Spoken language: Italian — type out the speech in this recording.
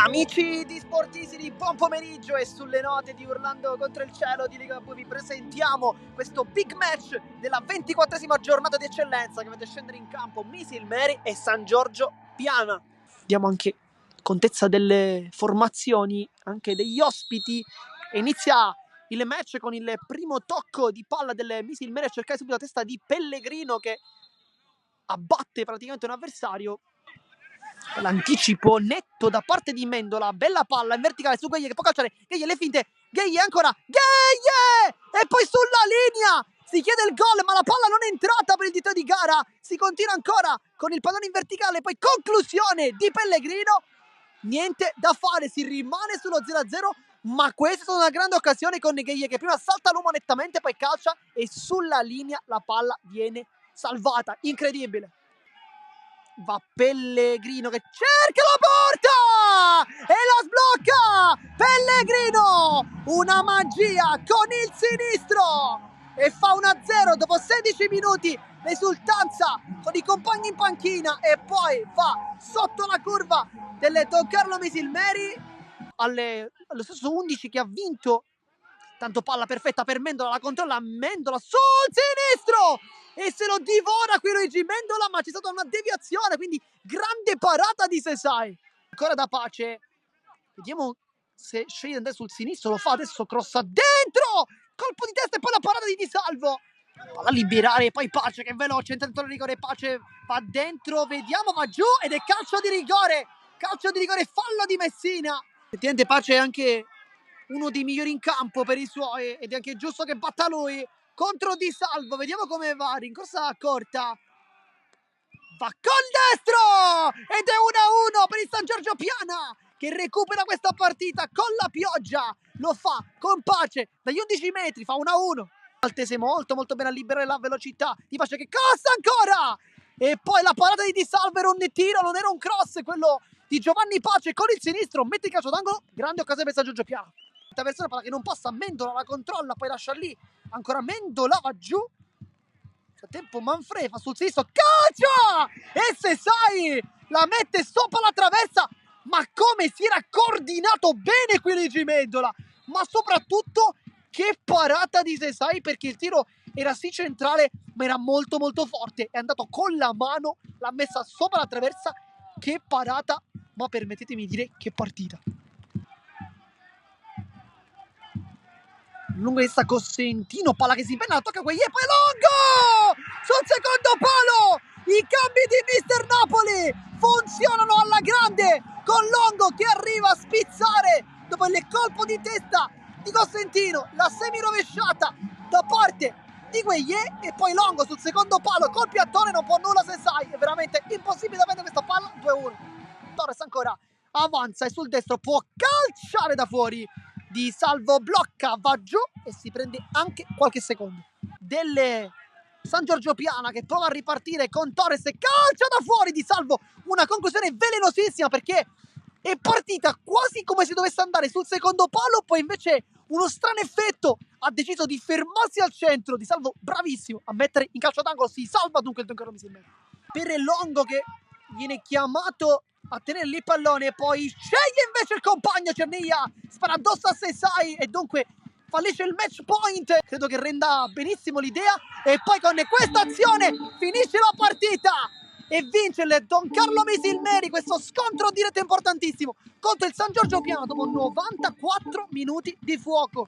Amici di Sportisili, buon pomeriggio e sulle note di Urlando contro il cielo di Ligabue vi presentiamo questo big match della 24esima giornata di eccellenza che vede scendere in campo Misil Meri e San Giorgio Piana. Diamo anche contezza delle formazioni, anche degli ospiti, e inizia il match con il primo tocco di palla del Misil Meri a cercare subito la testa di Pellegrino che abbatte praticamente un avversario. L'anticipo netto da parte di Mendola, bella palla in verticale su Gueye che può calciare, Gueye le finte, Gueye ancora, Gueye! E poi sulla linea si chiede il gol ma la palla non è entrata per il direttore di gara, si continua ancora con il pallone in verticale, poi conclusione di Pellegrino, niente da fare, si rimane sullo 0-0, ma questa è stata una grande occasione con Gueye che prima salta l'uomo nettamente, poi calcia e sulla linea la palla viene salvata, incredibile. Va Pellegrino che cerca la porta e la sblocca Pellegrino, una magia con il sinistro e fa 1-0 dopo 16 minuti, esultanza con i compagni in panchina e poi va sotto la curva del Don Carlo Misil Meri allo stesso 11 che ha vinto. Tanto palla perfetta per Mendola, la controlla Mendola sul sinistro e se lo divora qui Luigi Mendola, ma c'è stata una deviazione, quindi grande parata di Sesai. Ancora da Pace, vediamo se sceglie di andare sul sinistro, lo fa adesso, crossa dentro, colpo di testa e poi la parata di Di Salvo. Palla a liberare, poi Pace che è veloce, entra dentro il rigore, Pace va dentro, vediamo, va giù ed è calcio di rigore, fallo di Messina. Effettivamente Pace è anche uno dei migliori in campo per i suoi ed è anche giusto che batta lui contro Di Salvo, vediamo come va, rincorsa corta, va col destro ed è 1-1 per il San Giorgio Piana che recupera questa partita con la pioggia, lo fa con Pace dagli 11 metri, fa 1-1. Altese molto bene a liberare la velocità di Pace che costa ancora e poi la parata di Di Salvo era un tiro, non era un cross quello di Giovanni Pace con il sinistro, mette il calcio d'angolo, grande occasione per San Giorgio Piana. Persona palla che non passa, Mendola la controlla, poi lascia lì, ancora Mendola va giù, nel frattempo Manfredi fa sul sinistro, calcia e Sesai la mette sopra la traversa, ma come si era coordinato bene qui Luigi Mendola, ma soprattutto che parata di Sesai, perché il tiro era sì centrale ma era molto forte, è andato con la mano, l'ha messa sopra la traversa, che parata, ma permettetemi di dire che partita. Lungo di Cosentino, palla che si penna, tocca Gueye, poi Longo sul secondo palo, i cambi di Mister Napoli funzionano alla grande con Longo che arriva a spizzare dopo il colpo di testa di Cosentino, la semi rovesciata da parte di Gueye e poi Longo sul secondo palo col piattone, non può nulla Sesai, è veramente impossibile da prendere questa palla. 2-1, Torres ancora avanza e sul destro può calciare da fuori, Di Salvo blocca, va giù e si prende anche qualche secondo delle San Giorgio Piana che prova a ripartire con Torres e calcia da fuori Di Salvo, una conclusione velenosissima perché è partita quasi come se dovesse andare sul secondo palo, poi invece uno strano effetto ha deciso di fermarsi al centro. Di Salvo bravissimo a mettere in calcio d'angolo, si salva dunque il Don Carlo Misil Meri per Longo che viene chiamato a tenere lì il pallone, poi sceglie invece il compagno Cernia, spara addosso a Sesai e dunque fallisce il match point. Credo che renda benissimo l'idea e poi con questa azione finisce la partita e vince il Don Carlo Misil Meri questo scontro diretto importantissimo contro il San Giorgio Piana dopo 94 minuti di fuoco.